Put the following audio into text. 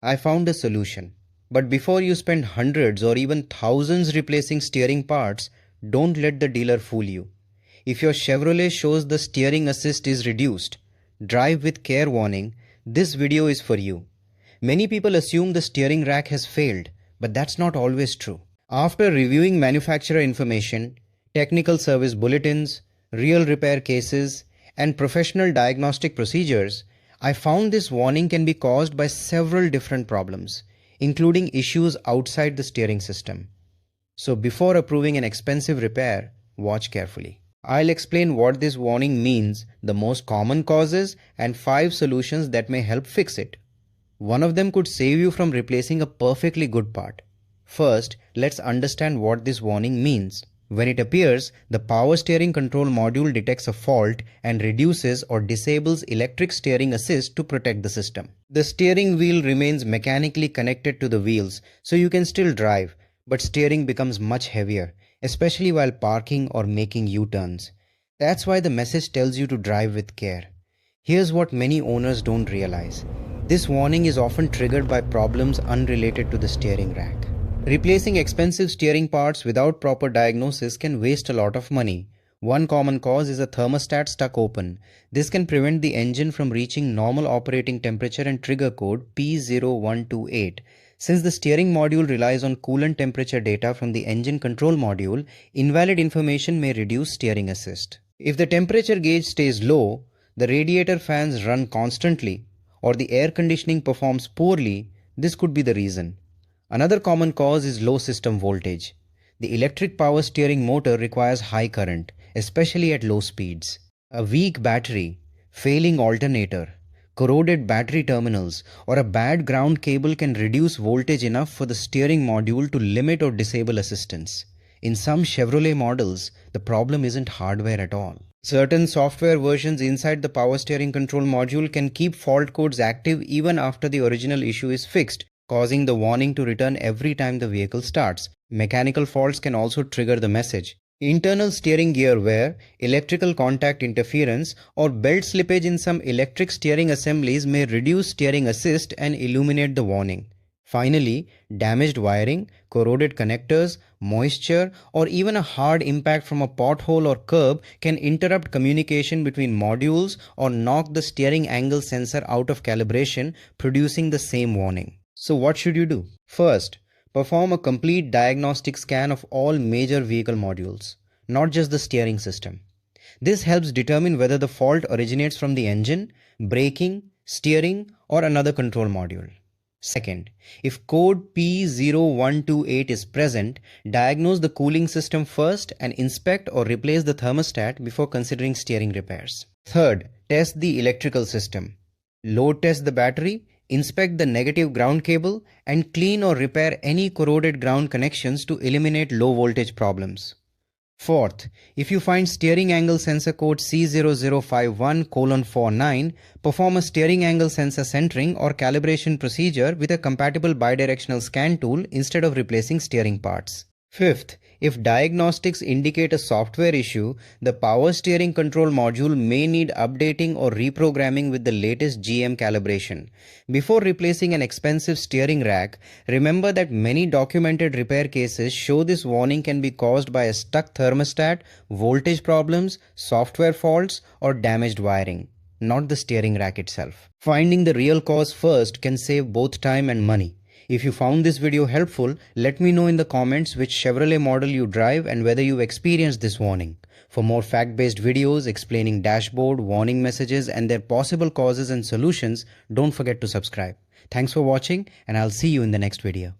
I found a solution. But before you spend hundreds or even thousands replacing steering parts, don't let the dealer fool you. If your Chevrolet shows the steering assist is reduced, drive with care warning, this video is for you. Many people assume the steering rack has failed, but that's not always true. After reviewing manufacturer information, technical service bulletins, real repair cases, and professional diagnostic procedures, I found this warning can be caused by several different problems, including issues outside the steering system. So before approving an expensive repair, watch carefully. I'll explain what this warning means, the most common causes, and 5 solutions that may help fix it. One of them could save you from replacing a perfectly good part. First, let's understand what this warning means. When it appears, the power steering control module detects a fault and reduces or disables electric steering assist to protect the system. The steering wheel remains mechanically connected to the wheels, so you can still drive, but steering becomes much heavier, especially while parking or making U-turns. That's why the message tells you to drive with care. Here's what many owners don't realize. This warning is often triggered by problems unrelated to the steering rack. Replacing expensive steering parts without proper diagnosis can waste a lot of money. One common cause is a thermostat stuck open. This can prevent the engine from reaching normal operating temperature and trigger code P0128. Since the steering module relies on coolant temperature data from the engine control module, invalid information may reduce steering assist. If the temperature gauge stays low, the radiator fans run constantly, or the air conditioning performs poorly, this could be the reason. Another common cause is low system voltage. The electric power steering motor requires high current, especially at low speeds. A weak battery, failing alternator, corroded battery terminals, or a bad ground cable can reduce voltage enough for the steering module to limit or disable assistance. In some Chevrolet models, the problem isn't hardware at all. Certain software versions inside the power steering control module can keep fault codes active even after the original issue is fixed, causing the warning to return every time the vehicle starts. Mechanical faults can also trigger the message. Internal steering gear wear, electrical contact interference, or belt slippage in some electric steering assemblies may reduce steering assist and illuminate the warning. Finally, damaged wiring, corroded connectors, moisture, or even a hard impact from a pothole or curb can interrupt communication between modules or knock the steering angle sensor out of calibration, producing the same warning. So what should you do? First, perform a complete diagnostic scan of all major vehicle modules, not just the steering system. This helps determine whether the fault originates from the engine, braking, steering, or another control module. Second, if code P0128 is present, diagnose the cooling system first and inspect or replace the thermostat before considering steering repairs. Third, test the electrical system. Load test the battery, inspect the negative ground cable, and clean or repair any corroded ground connections to eliminate low voltage problems. Fourth, if you find steering angle sensor code C0051:49, perform a steering angle sensor centering or calibration procedure with a compatible bidirectional scan tool instead of replacing steering parts. Fifth, if diagnostics indicate a software issue, the power steering control module may need updating or reprogramming with the latest GM calibration. Before replacing an expensive steering rack, remember that many documented repair cases show this warning can be caused by a stuck thermostat, voltage problems, software faults, or damaged wiring, not the steering rack itself. Finding the real cause first can save both time and money. If you found this video helpful, let me know in the comments which Chevrolet model you drive and whether you've experienced this warning. For more fact-based videos explaining dashboard, warning messages and their possible causes and solutions, don't forget to subscribe. Thanks for watching and I'll see you in the next video.